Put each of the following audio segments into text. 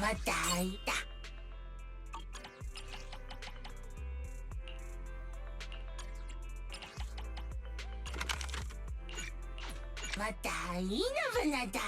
またいた。またいいのぶなだ。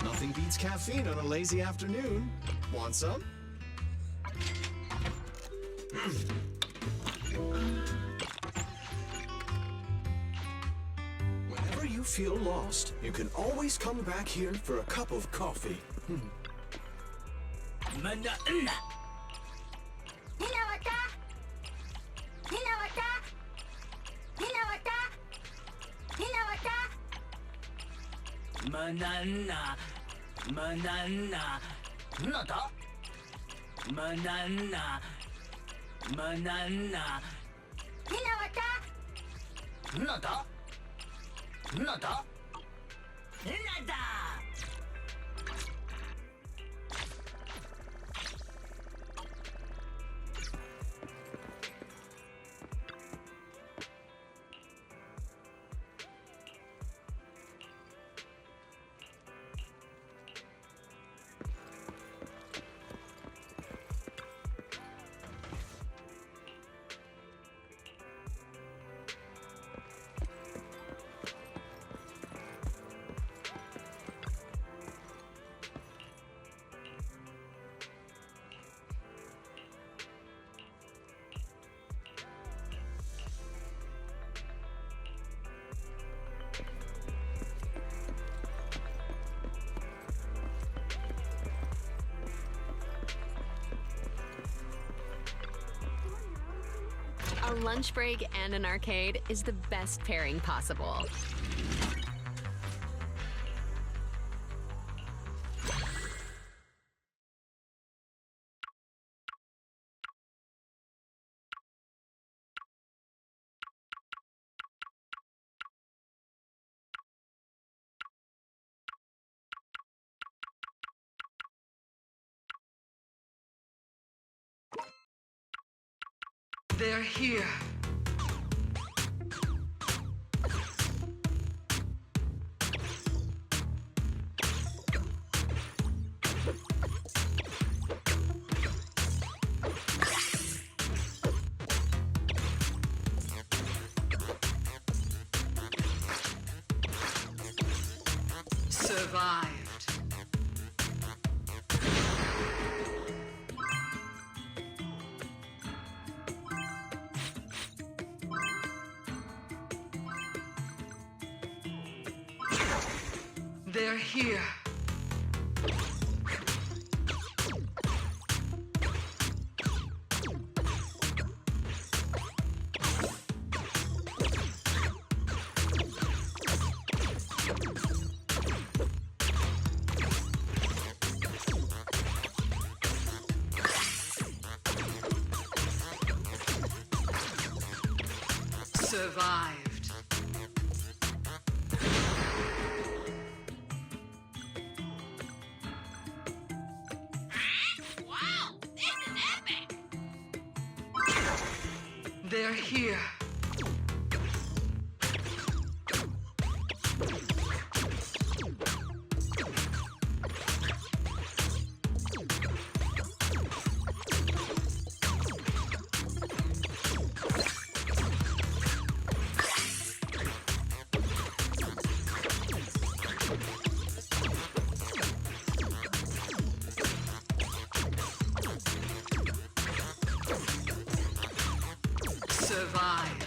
Nothing beats caffeine on a lazy afternoon. Want some? Whenever you feel lost, you can always come back here for a cup of coffee. Manana, manana, nada. Manana, manana. Hinawata. Nada. Nada. Nada. A lunch break and an arcade is the best pairing possible. They're here. Survived. They're here. Survived. Wow, this is epic! They're here. Survived.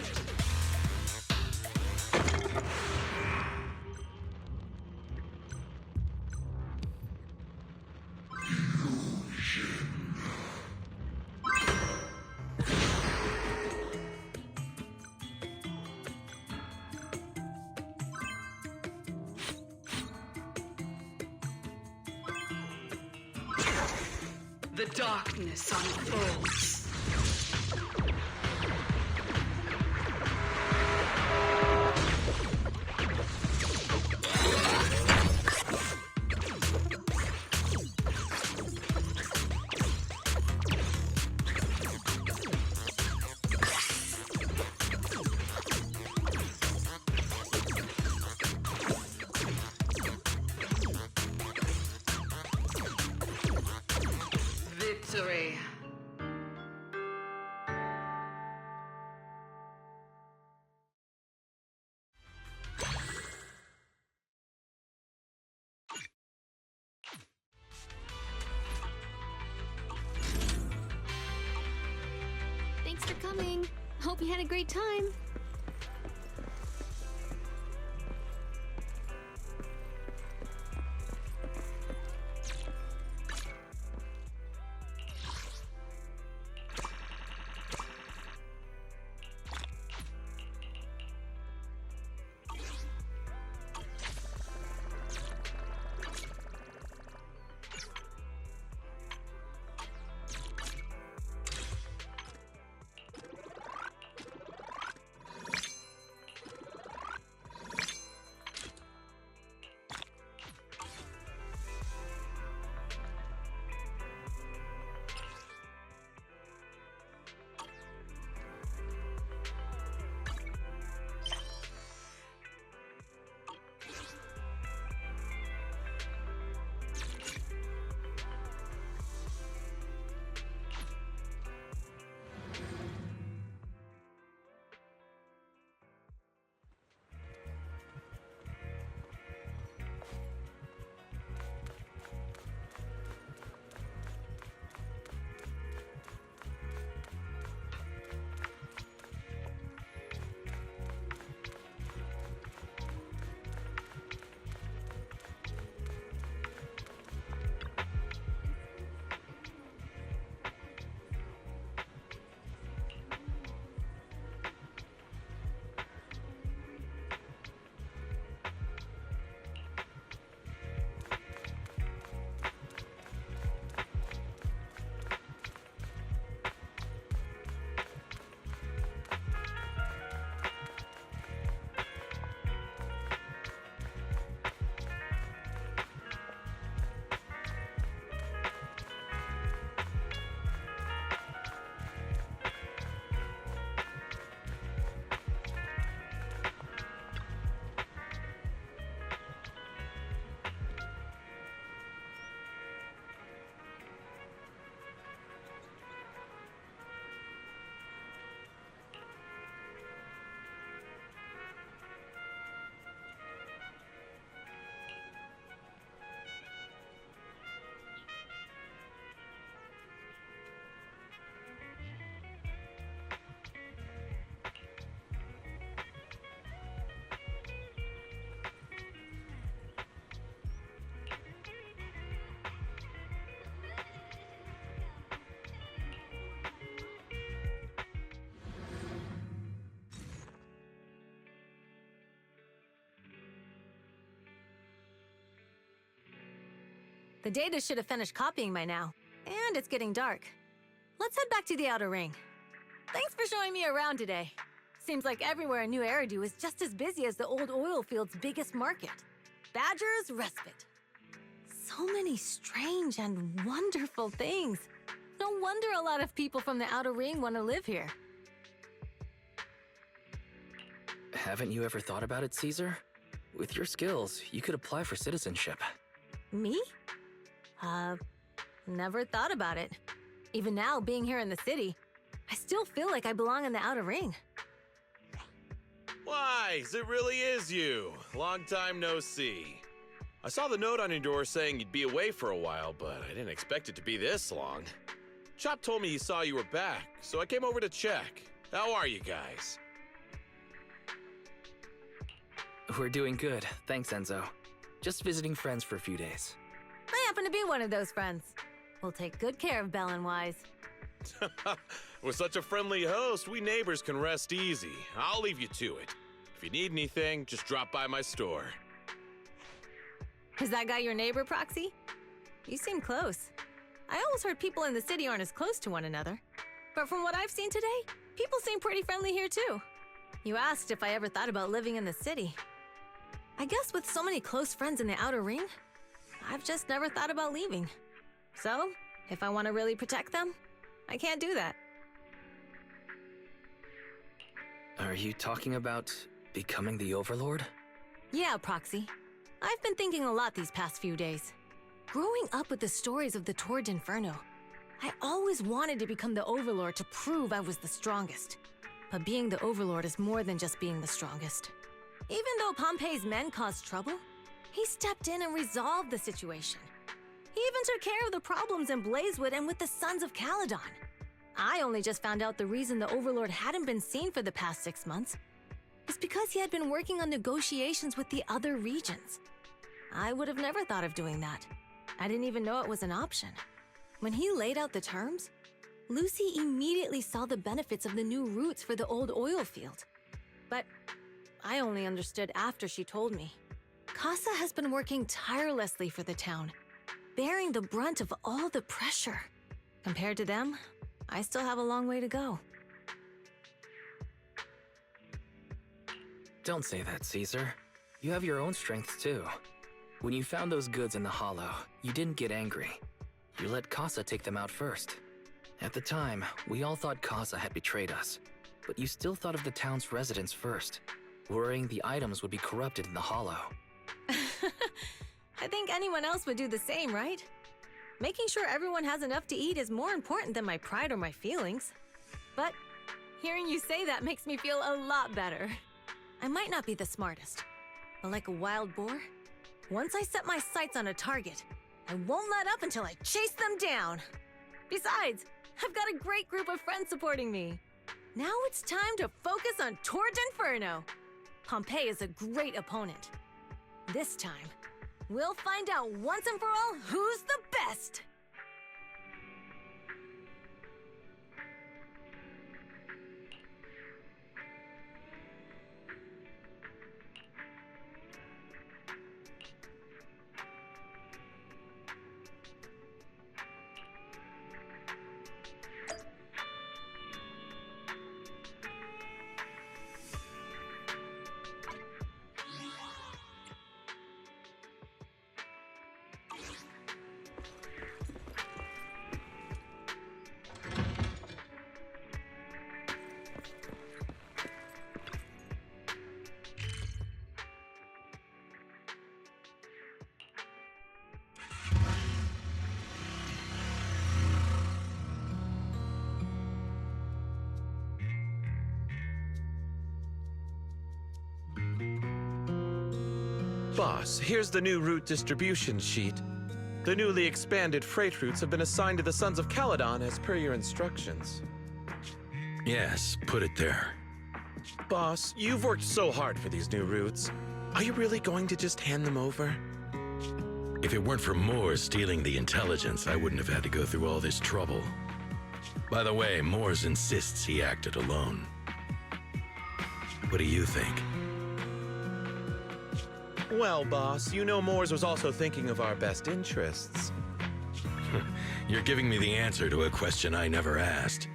The darkness unfolds. Victory. Thanks for coming. Hope you had a great time. The data should have finished copying by now. And it's getting dark. Let's head back to the outer ring. Thanks for showing me around today. Seems like everywhere in New Eridu is just as busy as the old oil field's biggest market. Badger's Respite. So many strange and wonderful things. No wonder a lot of people from the Outer Ring want to live here. Haven't you ever thought about it, Caesar? With your skills, you could apply for citizenship. Me? Never thought about it. Even now, being here in the city, I still feel like I belong in the Outer Ring. Wise, it really is you. Long time no see. I saw the note on your door saying you'd be away for a while, but I didn't expect it to be this long. Chop told me he saw you were back, so I came over to check. How are you guys? We're doing good, thanks, Enzo. Just visiting friends for a few days. I happen to be one of those friends. We'll take good care of Belle and Wise. With such a friendly host, we neighbors can rest easy. I'll leave you to it. If you need anything, just drop by my store. Is that guy your neighbor, Proxy? You seem close. I always heard people in the city aren't as close to one another. But from what I've seen today, people seem pretty friendly here too. You asked if I ever thought about living in the city. I guess with so many close friends in the Outer Ring, I've just never thought about leaving. So, if I want to really protect them, I can't do that. Are you talking about becoming the Overlord? Yeah, Proxy. I've been thinking a lot these past few days. Growing up with the stories of the Torrid Inferno, I always wanted to become the Overlord to prove I was the strongest. But being the Overlord is more than just being the strongest. Even though Pompey's men caused trouble, he stepped in and resolved the situation. He even took care of the problems in Blazewood and with the Sons of Caledon. I only just found out the reason the Overlord hadn't been seen for the past 6 months is because he had been working on negotiations with the other regions. I would have never thought of doing that. I didn't even know it was an option. When he laid out the terms, Lucy immediately saw the benefits of the new routes for the old oil field. But I only understood after she told me. Casa has been working tirelessly for the town, bearing the brunt of all the pressure. Compared to them, I still have a long way to go. Don't say that, Caesar. You have your own strengths too. When you found those goods in the Hollow, you didn't get angry. You let Casa take them out first. At the time, we all thought Casa had betrayed us, but you still thought of the town's residents first, worrying the items would be corrupted in the Hollow. I think anyone else would do the same, right? Making sure everyone has enough to eat is more important than my pride or my feelings. But hearing you say that makes me feel a lot better. I might not be the smartest, but like a wild boar, once I set my sights on a target, I won't let up until I chase them down. Besides, I've got a great group of friends supporting me. Now it's time to focus on Torrid Inferno. Pompey is a great opponent. This time, we'll find out once and for all who's the best! Boss, here's the new route distribution sheet. The newly expanded freight routes have been assigned to the Sons of Caledon as per your instructions. Yes, put it there. Boss, you've worked so hard for these new routes. Are you really going to just hand them over? If it weren't for Moores stealing the intelligence, I wouldn't have had to go through all this trouble. By the way, Moores insists he acted alone. What do you think? Well, boss, you know Moores was also thinking of our best interests. You're giving me the answer to a question I never asked.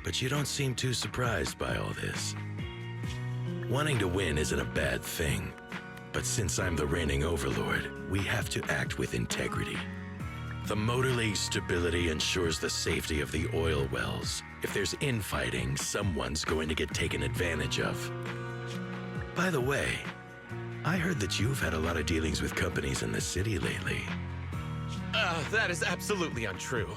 But you don't seem too surprised by all this. Wanting to win isn't a bad thing. But since I'm the reigning overlord, we have to act with integrity. The Motor League's stability ensures the safety of the oil wells. If there's infighting, someone's going to get taken advantage of. By the way, I heard that you've had a lot of dealings with companies in the city lately. That is absolutely untrue.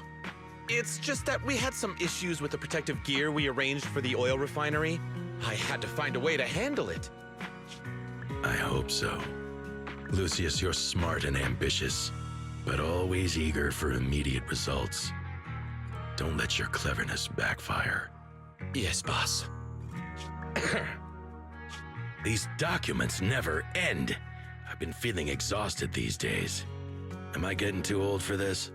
It's just that we had some issues with the protective gear we arranged for the oil refinery. I had to find a way to handle it. I hope so. Lucius, you're smart and ambitious, but always eager for immediate results. Don't let your cleverness backfire. Yes, boss. These documents never end. I've been feeling exhausted these days. Am I getting too old for this?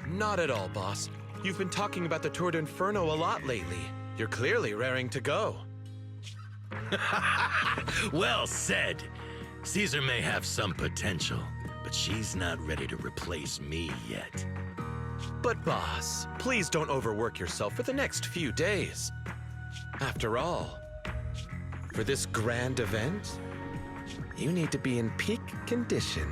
Not at all, boss. You've been talking about the Tour d'Inferno a lot lately. You're clearly raring to go. Well said. Caesar may have some potential, but she's not ready to replace me yet. But boss, please don't overwork yourself for the next few days. After all, for this grand event, you need to be in peak condition.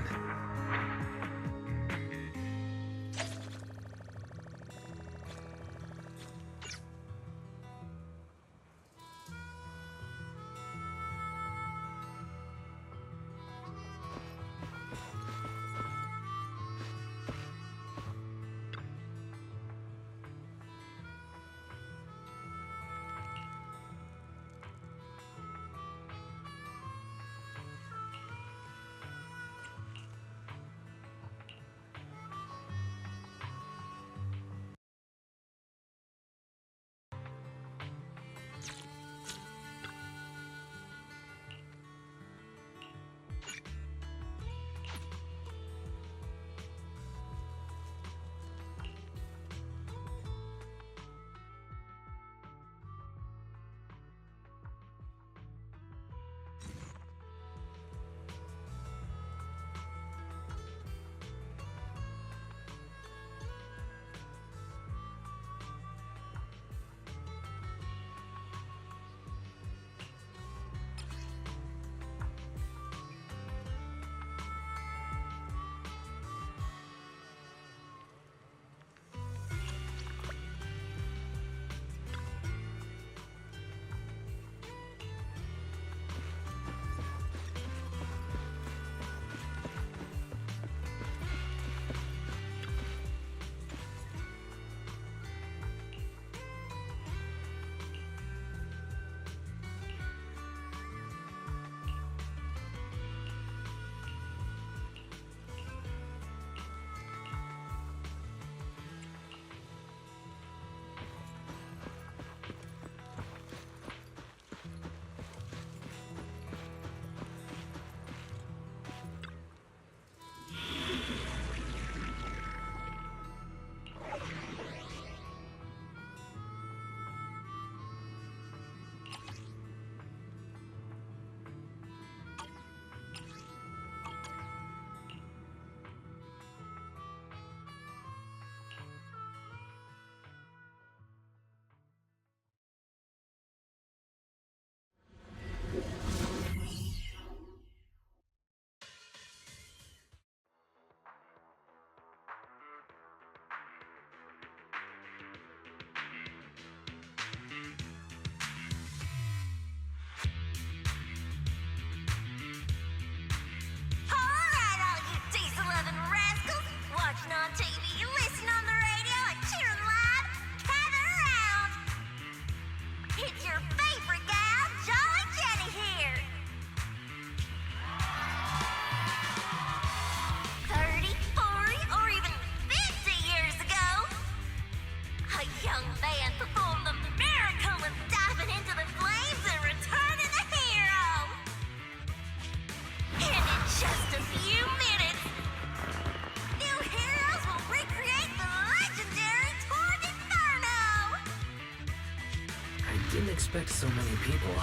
Didn't expect so many people.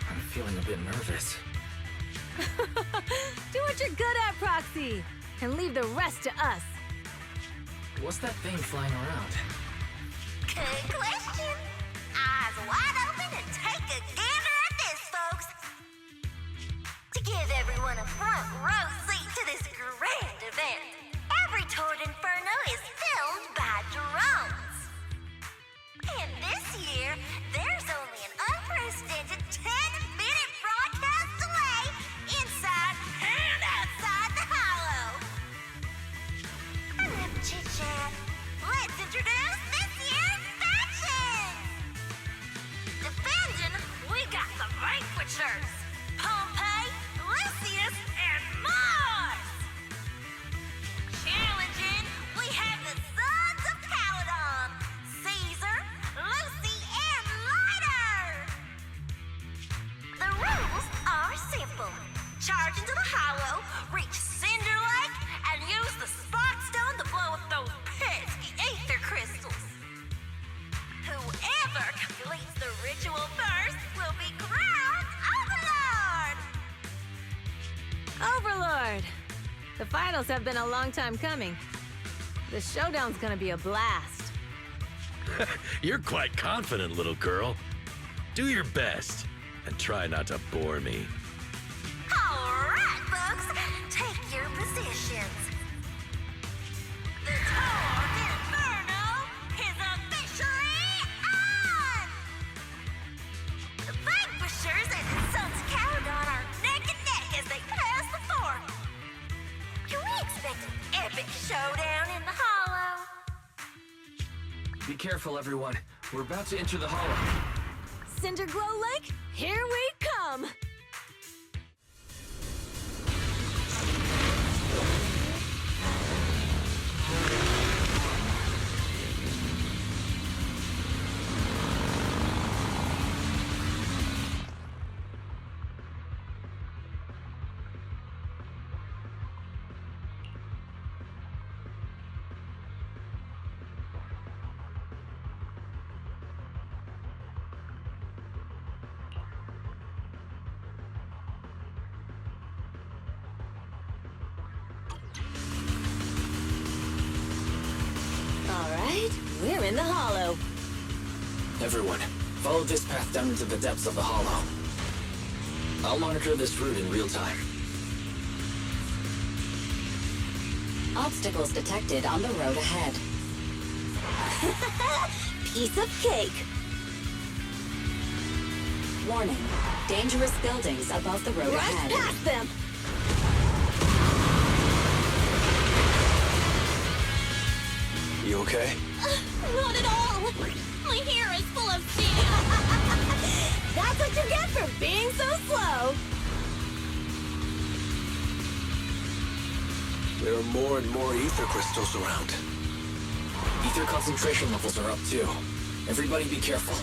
I'm feeling a bit nervous. Do what you're good at, Proxy, and leave the rest to us. What's that thing flying around? Good question. Eyes wide open and take a gander at this, folks. event. Every Toward Inferno is filmed by drones. And this year, there's only an unprecedented 10-minute broadcast delay inside and outside the Hollow. Enough chit-chat. Let's introduce this year's factions! Defending, we got the Vanquishers, Pompey, Lucius, and Mars! Challenging, we have the Sons of Caledon, Caesar, Lucy, and Lighter! The rules are simple. Charge into the Hollow, reach Cinder Lake, and use the Spark Stone to blow up those pesky ether crystals. Whoever completes the ritual first will be crowned Overlord! Overlord! The finals have been a long time coming. The showdown's gonna be a blast. You're quite confident, little girl. Do your best, and try not to bore me. All right, folks, take your positions. The Toward Inferno is officially on! The Vanquishers and the Sons of Caledon are neck and neck as they pass the fort. Can we expect an epic showdown in the Hollow? Be careful, everyone. We're about to enter the Hollow. Cinderglow Lake, here we come! Alright, we're in the Hollow. Everyone, follow this path down into the depths of the Hollow. I'll monitor this route in real time. Obstacles detected on the road ahead. Piece of cake! Warning. Dangerous buildings above the road Right ahead. past them! You okay? Not at all! My hair is full of sand! That's what you get for being so slow! There are more and more ether crystals around. Ether concentration levels are up too. Everybody be careful.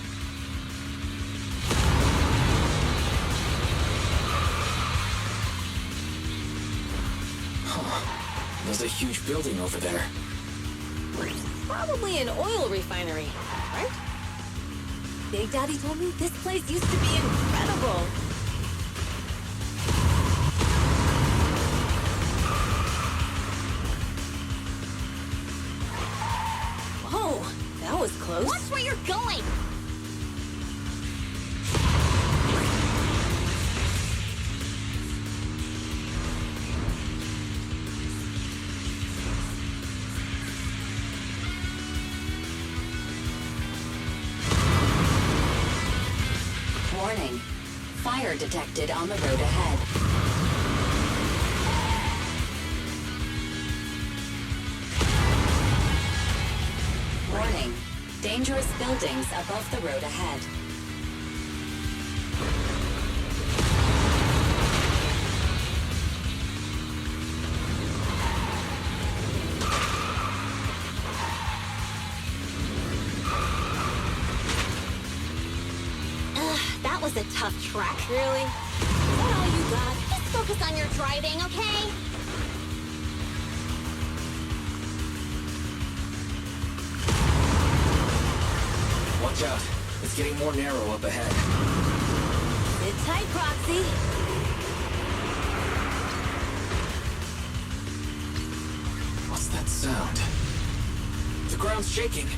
Huh. There's a huge building over there. Probably an oil refinery, right? Big Daddy told me this place used to be incredible. Whoa, that was close. Watch where you're going! Warning. Fire detected on the road ahead. Warning. Dangerous buildings above the road ahead. That was a tough track. Really? Is that all you got? Just focus on your driving, okay? Watch out. It's getting more narrow up ahead. Sit tight, Proxy. What's that sound? The ground's shaking.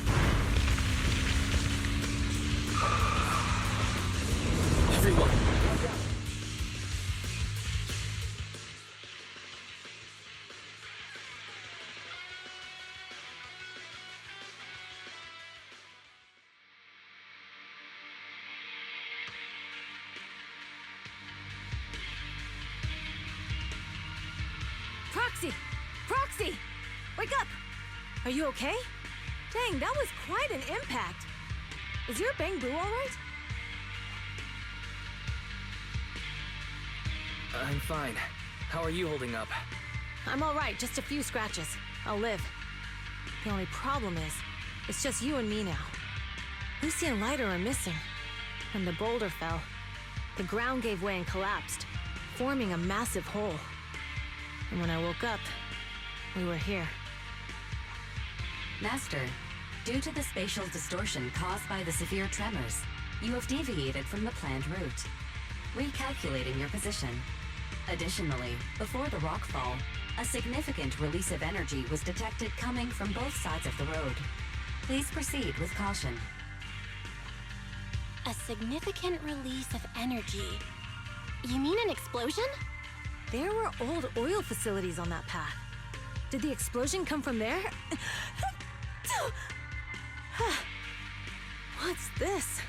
Everyone, watch out. Are you okay? Dang, that was quite an impact. Is your bang-boo alright? I'm fine. How are you holding up? I'm alright, just a few scratches. I'll live. The only problem is, it's just you and me now. Lucy and Lighter are missing. When the boulder fell, the ground gave way and collapsed, forming a massive hole. And when I woke up, we were here. Master, due to the spatial distortion caused by the severe tremors, you have deviated from the planned route, recalculating your position. Additionally, before the rockfall, a significant release of energy was detected coming from both sides of the road. Please proceed with caution. A significant release of energy. You mean an explosion? There were old oil facilities on that path. Did the explosion come from there? What's this?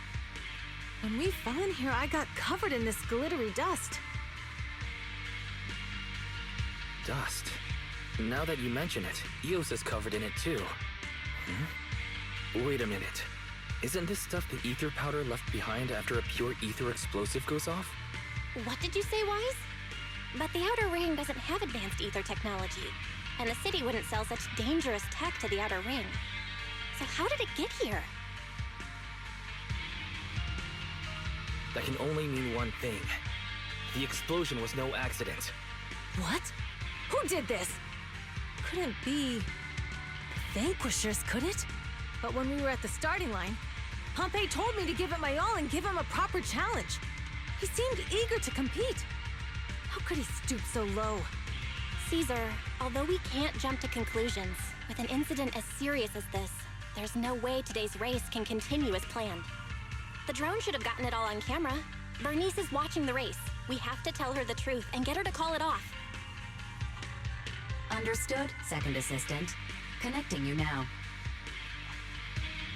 When we fell in here, I got covered in this glittery dust. Dust. Now that you mention it, Eos is covered in it too. Wait a minute. Isn't this stuff the ether powder left behind after a pure ether explosive goes off? What did you say, Wise? But the Outer Ring doesn't have advanced ether technology, and the city wouldn't sell such dangerous tech to the Outer Ring. So how did it get here? That can only mean one thing. The explosion was no accident. What? Who did this? Couldn't be... the Vanquishers, could it? But when we were at the starting line, Pompey told me to give it my all and give him a proper challenge. He seemed eager to compete. How could he stoop so low? Caesar, although we can't jump to conclusions, with an incident as serious as this, there's no way today's race can continue as planned. The drone should have gotten it all on camera. Bernice is watching the race. We have to tell her the truth and get her to call it off. Understood, Second Assistant. Connecting you now.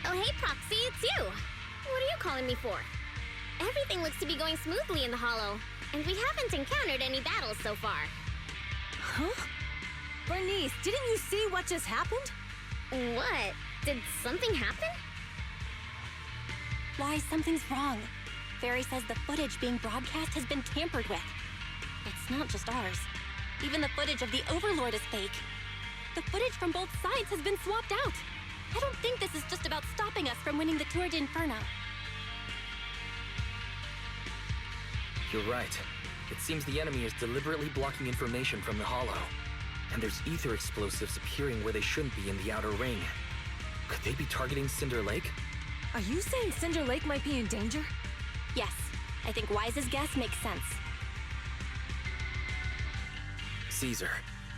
Oh, hey, Proxy, it's you. What are you calling me for? Everything looks to be going smoothly in the Hollow, and we haven't encountered any battles so far. Huh? Bernice, didn't you see what just happened? What? Did something happen? Why, something's wrong. Fairy says the footage being broadcast has been tampered with. It's not just ours. Even the footage of the Overlord is fake. The footage from both sides has been swapped out. I don't think this is just about stopping us from winning the Tour d'Inferno. You're right. It seems the enemy is deliberately blocking information from the Hollow. And there's ether explosives appearing where they shouldn't be in the Outer Ring. Could they be targeting Cinder Lake? Are you saying Cinder Lake might be in danger? Yes, I think Wise's guess makes sense. Caesar,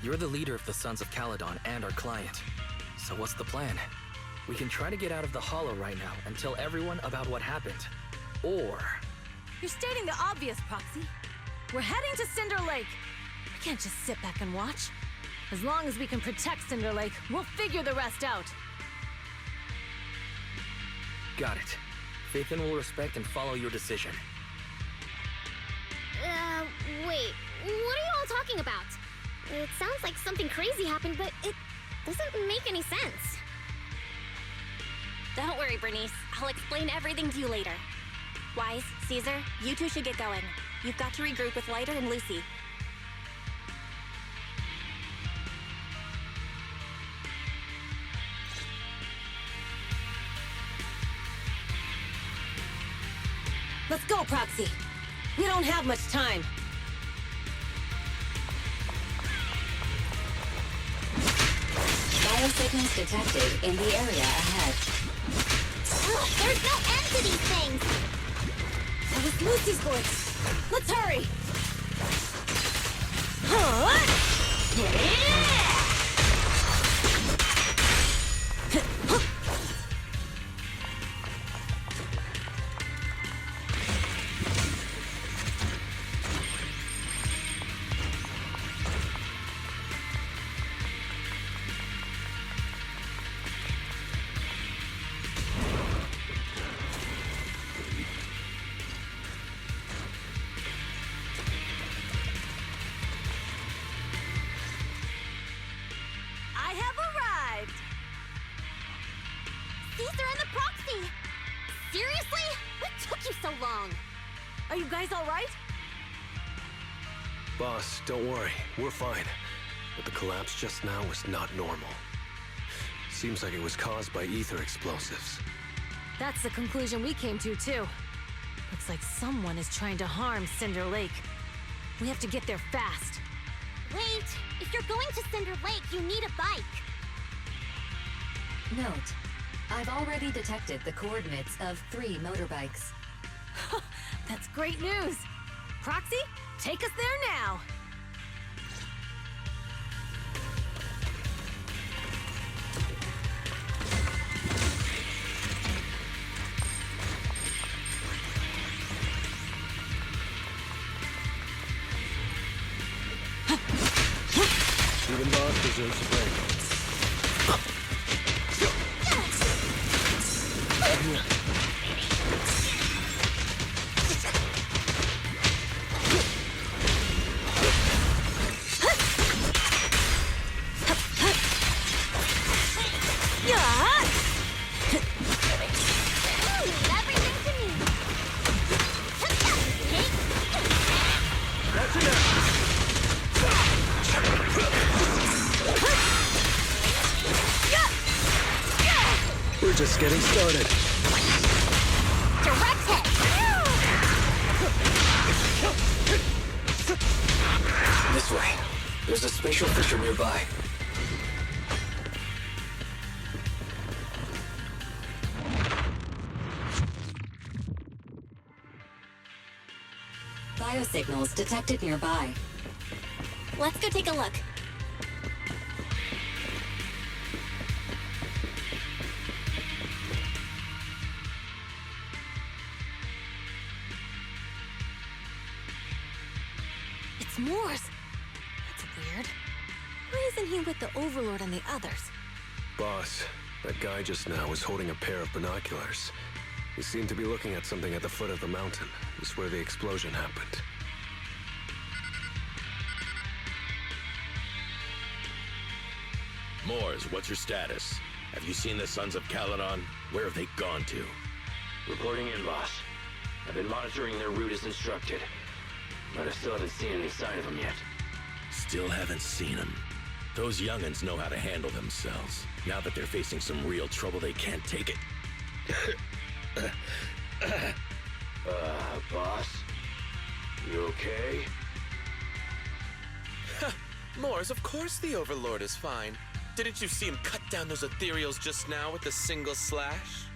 you're the leader of the Sons of Caledon and our client. So what's the plan? We can try to get out of the Hollow right now and tell everyone about what happened. Or... You're stating the obvious, Proxy. We're heading to Cinder Lake. We can't just sit back and watch. As long as we can protect Cinder Lake, we'll figure the rest out. Got it. Phaethon will respect and follow your decision. Wait. What are you all talking about? It sounds like something crazy happened, but it doesn't make any sense. Don't worry, Bernice. I'll explain everything to you later. Wise, Caesar, you two should get going. You've got to regroup with Lighter and Lucy. Let's go, Proxy. We don't have much time. Biosignals detected in the area ahead. Ugh, there's no end to these things! That was Lucy's voice. Let's hurry. Huh? and the proxy! Seriously? What took you so long? Are you guys all right? Boss, don't worry. We're fine. But the collapse just now was not normal. Seems like it was caused by ether explosives. That's the conclusion we came to, too. Looks like someone is trying to harm Cinder Lake. We have to get there fast. Wait! If you're going to Cinder Lake, you need a bike! Note, I've already detected the coordinates of 3 motorbikes. That's great news! Proxy, take us there now! Even boss deserves a break. We're just getting started. Direct hit! This way. There's a spatial fissure nearby. Biosignals detected nearby. Let's go take a look. It's Morse. That's weird. Why isn't he with the Overlord and the others? Boss, that guy just now was holding a pair of binoculars. He seemed to be looking at something at the foot of the mountain. It's where the explosion happened. Moors, what's your status? Have you seen the Sons of Caledon? Where have they gone to? Reporting in, boss. I've been monitoring their route as instructed, but I still haven't seen any sign of them yet. Still haven't seen them. Those young'uns know how to handle themselves. Now that they're facing some real trouble, they can't take it. Boss? You okay? Moors, of course the Overlord is fine. Didn't you see him cut down those ethereals just now with a single slash?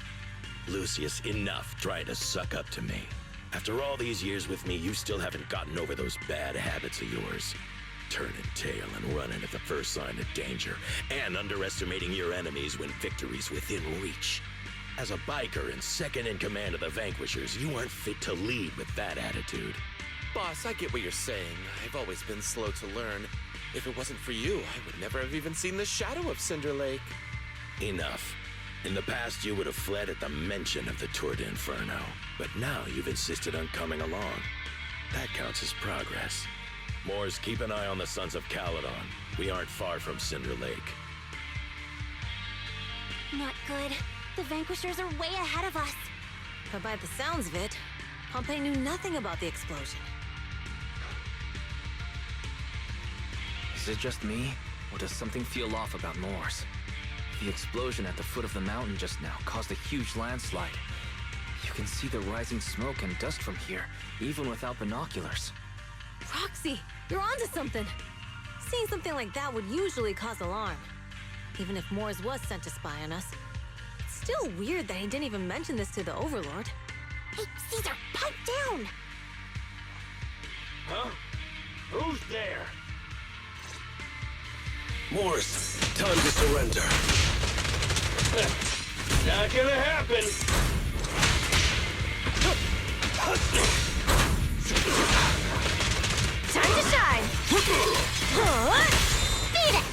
Lucius, enough trying to suck up to me. After all these years with me, you still haven't gotten over those bad habits of yours. Turning tail and running at the first sign of danger, and underestimating your enemies when victory's within reach. As a biker and second in command of the Vanquishers, you aren't fit to lead with that attitude. Boss, I get what you're saying. I've always been slow to learn. If it wasn't for you, I would never have even seen the shadow of Cinder Lake. Enough. In the past, you would have fled at the mention of the Tour de Inferno, but now you've insisted on coming along. That counts as progress. Moors, keep an eye on the Sons of Caledon. We aren't far from Cinder Lake. Not good. The Vanquishers are way ahead of us. But by the sounds of it, Pompeii knew nothing about the explosion. Is it just me, or does something feel off about Moors? The explosion at the foot of the mountain just now caused a huge landslide. You can see the rising smoke and dust from here, even without binoculars. Roxy, you're onto something! Seeing something like that would usually cause alarm. Even if Moors was sent to spy on us. It's still weird that he didn't even mention this to the Overlord. Hey, Caesar, pipe down! Huh? Who's there? Moors, time to surrender. Not gonna happen! Time to shine! Beat it!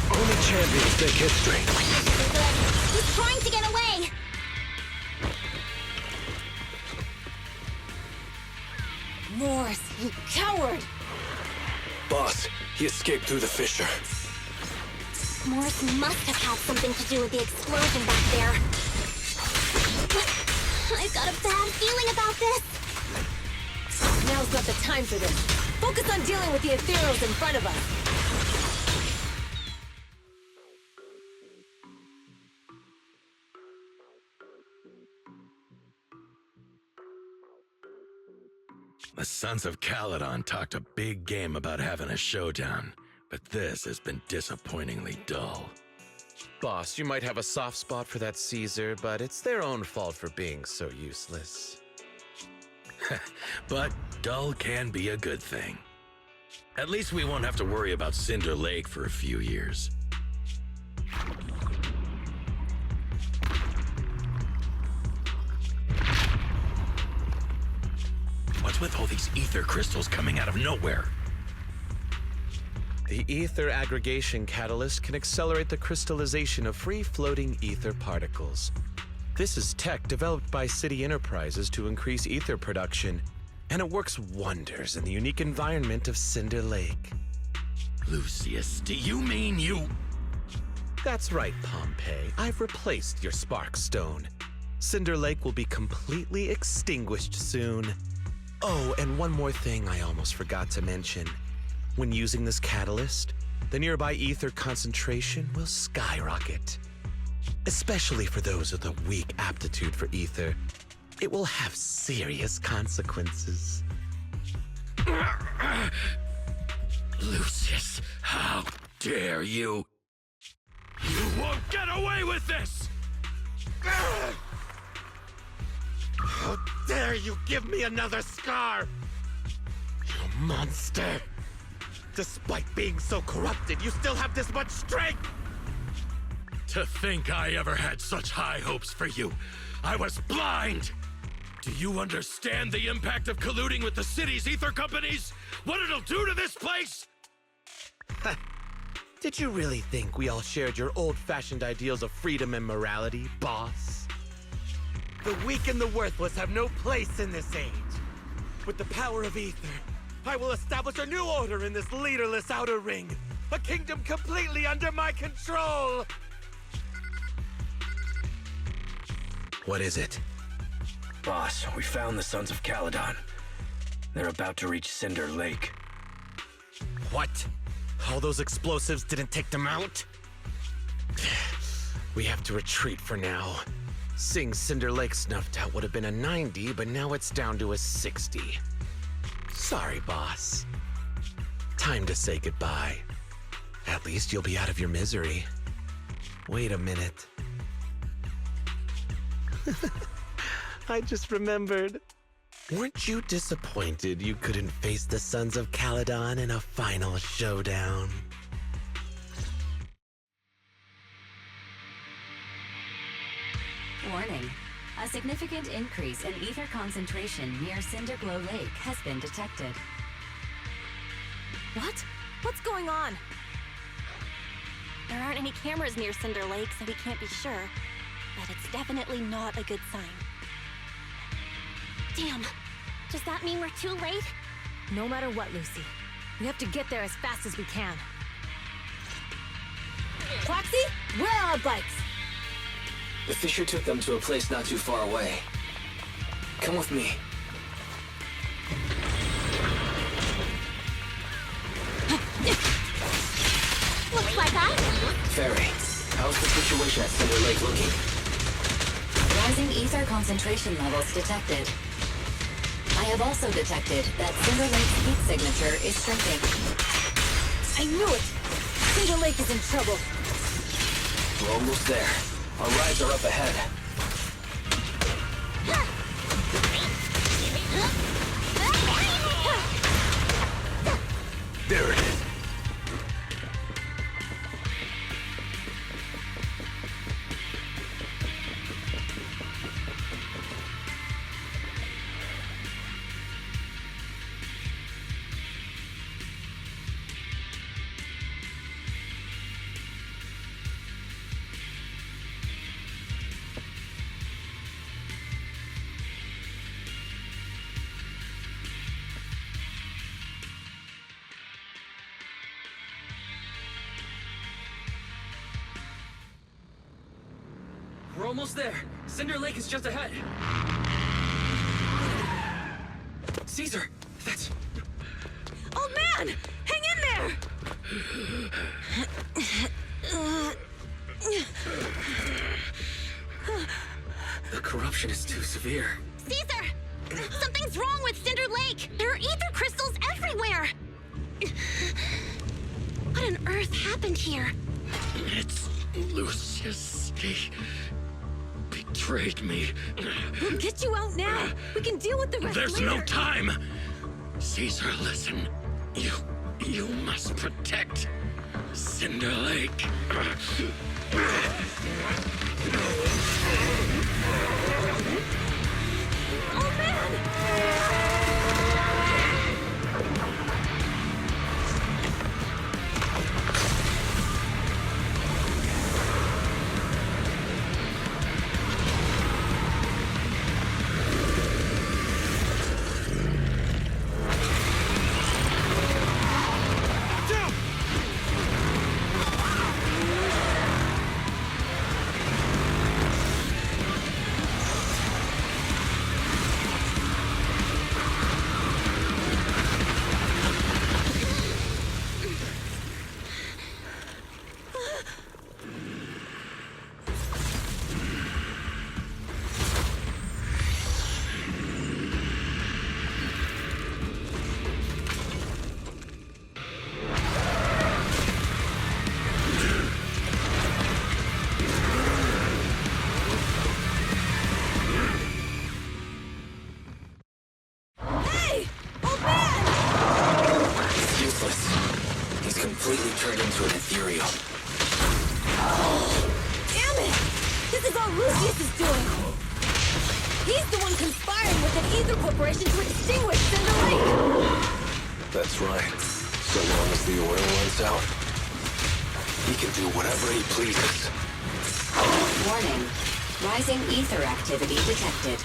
Only champions make history. He's trying to get away! Moors, you coward! Boss, he escaped through the fissure. Morris must have had something to do with the explosion back there. Now's not the time for this. Focus on dealing with the ethereals in front of us. The Sons of Caledon talked a big game about having a showdown, but this has been disappointingly dull. Boss, you might have a soft spot for that Caesar, but it's their own fault for being so useless. But dull can be a good thing. At least we won't have to worry about Cinder Lake for a few years. What's with all these ether crystals coming out of nowhere? The ether aggregation catalyst can accelerate the crystallization of free-floating ether particles. This is tech developed by City Enterprises to increase ether production, and it works wonders in the unique environment of Cinder Lake. Lucius, do you mean you... That's right, Pompeii. I've replaced your Spark Stone. Cinder Lake will be completely extinguished soon. Oh, and one more thing I almost forgot to mention. When using this catalyst, the nearby ether concentration will skyrocket. Especially for those with a weak aptitude for ether, it will have serious consequences. Lucius, how dare you? You won't get away with this! How dare you give me another scar! You monster! Despite being so corrupted, you still have this much strength! To think I ever had such high hopes for you. I was blind! Do you understand the impact of colluding with the city's ether companies? What it'll do to this place? Did you really think we all shared your old-fashioned ideals of freedom and morality, boss? The weak and the worthless have no place in this age. With the power of ether, I will establish a new order in this leaderless outer ring. A kingdom completely under my control! What is it? Boss, we found the Sons of Caledon. They're about to reach Cinder Lake. What? All those explosives didn't take them out? We have to retreat for now. Seeing Cinder Lake snuffed out would have been a 90, but now it's down to a 60. Sorry, boss. Time to say goodbye. At least you'll be out of your misery. Wait a minute. I just remembered. Weren't you disappointed you couldn't face the Sons of Caledon in a final showdown? Warning. A significant increase in ether concentration near Cinderglow Lake has been detected. What? What's going on? There aren't any cameras near Cinder Lake, so we can't be sure. But it's definitely not a good sign. Damn. Does that mean we're too late? No matter what, Lucy. We have to get there as fast as we can. Proxy, where are our bikes? The Fisher took them to a place not too far away. Come with me. Looks like us. Ferry, how's the situation at Cinder Lake looking? Rising ether concentration levels detected. I have also detected that Cinder Lake's heat signature is shrinking. I knew it! Cinder Lake is in trouble. We're almost there. Our rides are up ahead. There it is. We're almost there. Cinder Lake is just ahead. Caesar, That's... Old man! Hang in there! The corruption is too severe. Caesar! Something's wrong with Cinder Lake! There are ether crystals everywhere! What on earth happened here? It's Lucius. He betrayed me. We'll get you out now. We can deal with the rest There's later. no time. Caesar, listen. You must protect Cinder Lake. Oh man! Completely turned into an ethereal. Damn it! This is all Lucius is doing! He's the one conspiring with an ether corporation to extinguish Cinder Lake! That's right. So long as the oil runs out, he can do whatever he pleases. Warning. Rising ether activity detected.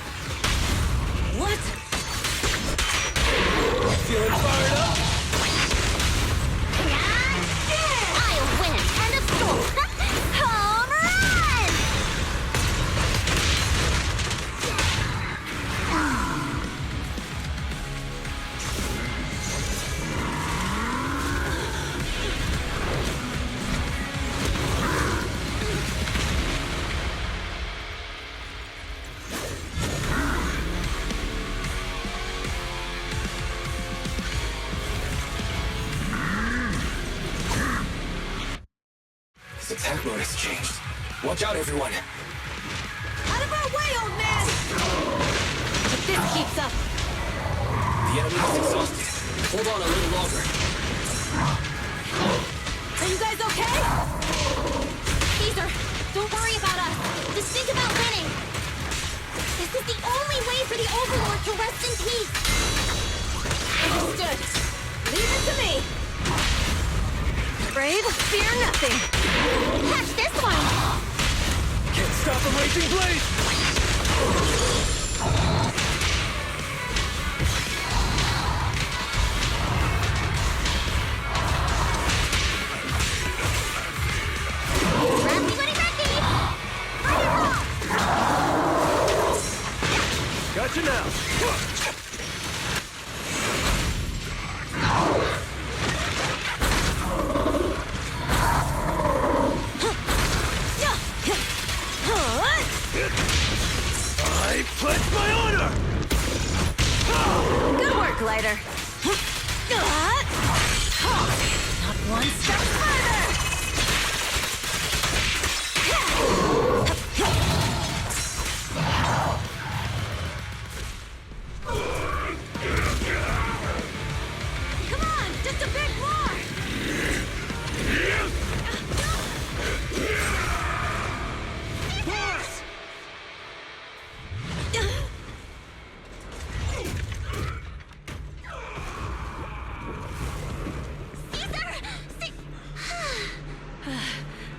What? Feeling fired up? I'll win it! End of school! Home run! This attack mode has changed. Watch out, everyone! Out of our way, old man! If this keeps up... The enemy is exhausted. Hold on a little longer. Are you guys okay? Caesar, don't worry about us. Just think about winning. This is the only way for the Overlord to rest in peace. Understood. Leave it to me. Brave, fear nothing. Catch this one. Can't stop a raging blade! Ready, ready, ready! Fire off! Gotcha now! I pledge my honor! Good work, Lighter. Not one step further! Come on, just a bit more!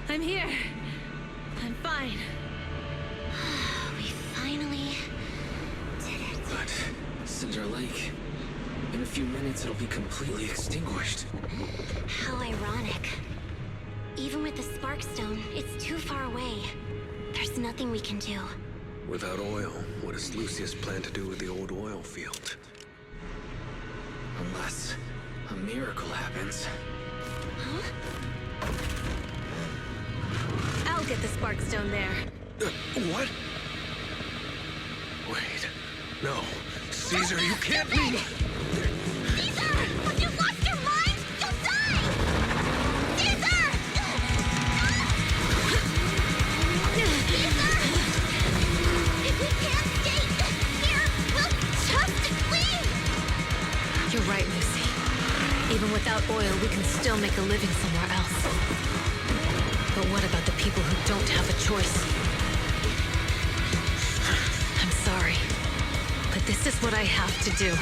I'm here. I'm fine. We finally did it. But Cinder Lake, in a few minutes it'll be completely extinguished. How ironic. Even with the Sparkstone, it's too far away. There's nothing we can do. Without oil, what does Lucius plan to do with the old oil field? Unless a miracle happens. I'll get the spark stone there. What? Wait. No. Caesar, you can't leave! Caesar! Have you lost your mind? You'll die! Caesar! Caesar! If we can't stay here, we'll just leave! You're right, Lucy. Even without oil, we can still make a living somewhere else. But what about the people who don't have a choice? I'm sorry, but this is what I have to do.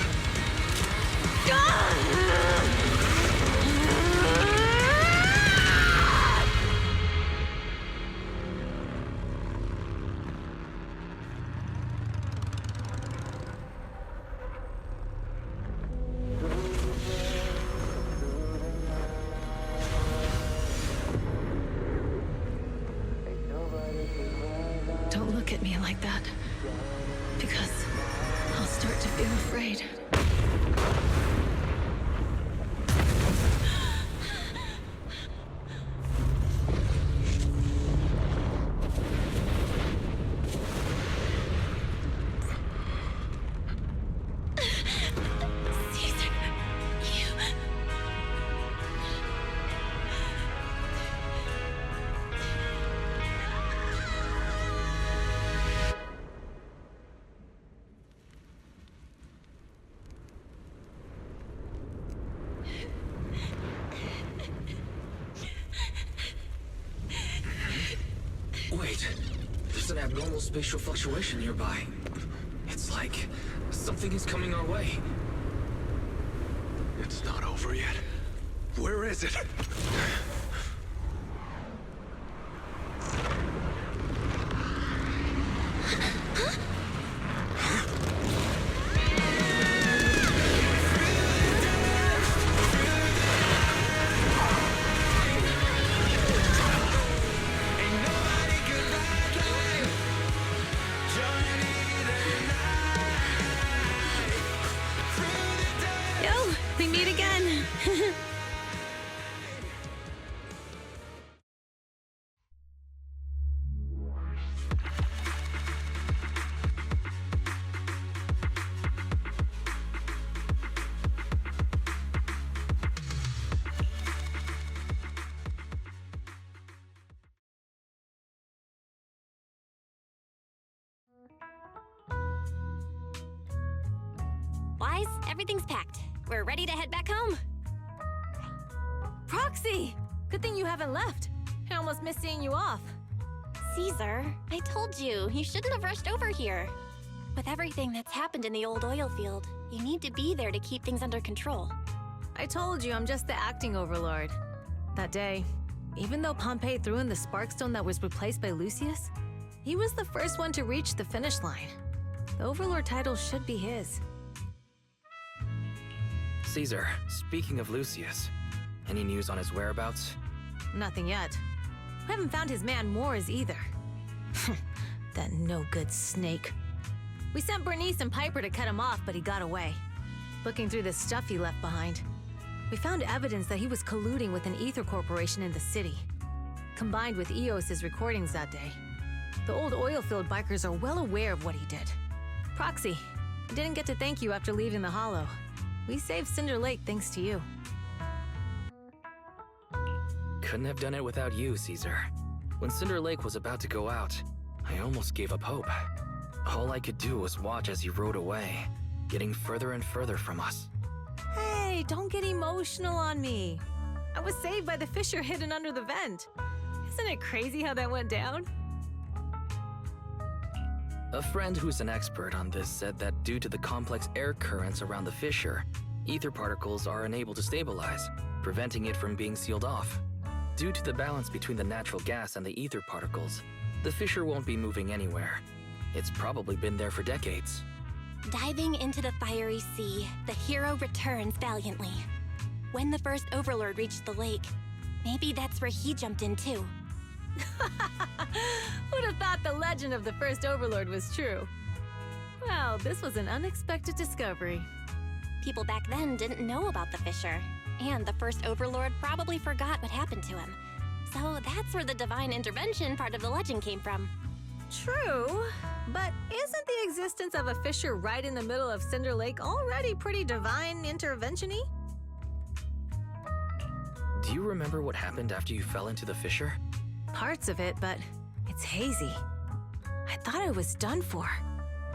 Don't look at me like that, because I'll start to feel afraid. Caesar, you... Wait, there's an abnormal spatial fluctuation nearby. It's like something is coming our way. It's not over yet. Where is it? Yo, we meet again. Wise, everything's packed. We're ready to head back home. Proxy! Good thing you haven't left. I almost missed seeing you off. Caesar, I told you, you shouldn't have rushed over here. With everything that's happened in the old oil field, you need to be there to keep things under control. I told you I'm just the acting overlord. That day, even though Pompey threw in the sparkstone that was replaced by Lucius, he was the first one to reach the finish line. The overlord title should be his. Caesar, speaking of Lucius, any news on his whereabouts? Nothing yet. We haven't found his man Moores either. That no-good snake. We sent Bernice and Piper to cut him off, but he got away. Looking through the stuff he left behind, we found evidence that he was colluding with an ether corporation in the city. Combined with Eos's recordings that day, the old oil field bikers are well aware of what he did. Proxy, I didn't get to thank you after leaving the Hollow. We saved Cinder Lake thanks to you. Couldn't have done it without you, Caesar. When Cinder Lake was about to go out, I almost gave up hope. All I could do was watch as he rode away, getting further and further from us. Hey, don't get emotional on me. I was saved by the fissure hidden under the vent. Isn't it crazy how that went down? A friend who's an expert on this said that due to the complex air currents around the fissure, ether particles are unable to stabilize, preventing it from being sealed off. Due to the balance between the natural gas and the ether particles, the fissure won't be moving anywhere. It's probably been there for decades. Diving into the fiery sea, the hero returns valiantly. When the first overlord reached the lake, maybe that's where he jumped in too. Who'd have thought the legend of the first overlord was true? Well, this was an unexpected discovery. People back then didn't know about the fissure, and the first Overlord probably forgot what happened to him. So that's where the divine intervention part of the legend came from. True, but isn't the existence of a fissure right in the middle of Cinder Lake already pretty divine intervention-y? Do you remember what happened after you fell into the fissure? Parts of it, but it's hazy. I thought I was done for.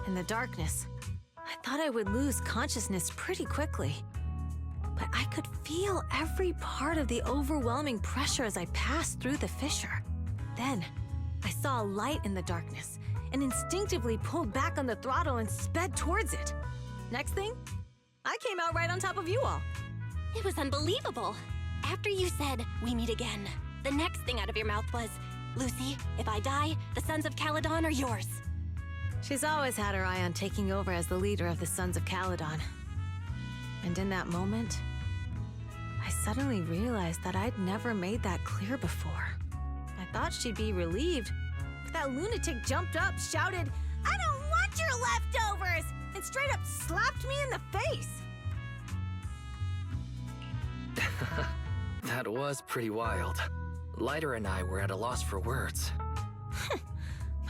In the darkness, I thought I would lose consciousness pretty quickly. But I could feel every part of the overwhelming pressure as I passed through the fissure. Then, I saw a light in the darkness and instinctively pulled back on the throttle and sped towards it. Next thing, I came out right on top of you all. It was unbelievable. After you said, "We meet again," the next thing out of your mouth was, "Lucy, if I die, the Sons of Caledon are yours." She's always had her eye on taking over as the leader of the Sons of Caledon. And in that moment, I suddenly realized that I'd never made that clear before. I thought she'd be relieved, but that lunatic jumped up, shouted, "I don't want your leftovers!" and straight up slapped me in the face. That was pretty wild. Lighter and I were at a loss for words.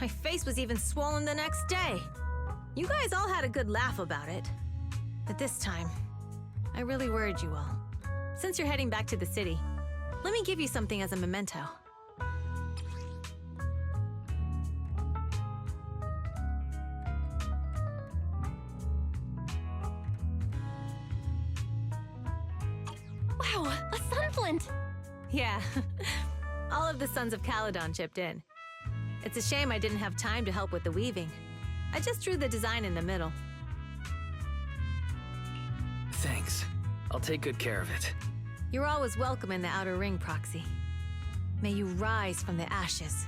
My face was even swollen the next day. You guys all had a good laugh about it. But this time, I really worried you all. Since you're heading back to the city, let me give you something as a memento. Wow, a sunflint! Yeah, all of the Sons of Caledon chipped in. It's a shame I didn't have time to help with the weaving. I just drew the design in the middle. Thanks. I'll take good care of it. You're always welcome in the Outer Ring, Proxy. May you rise from the ashes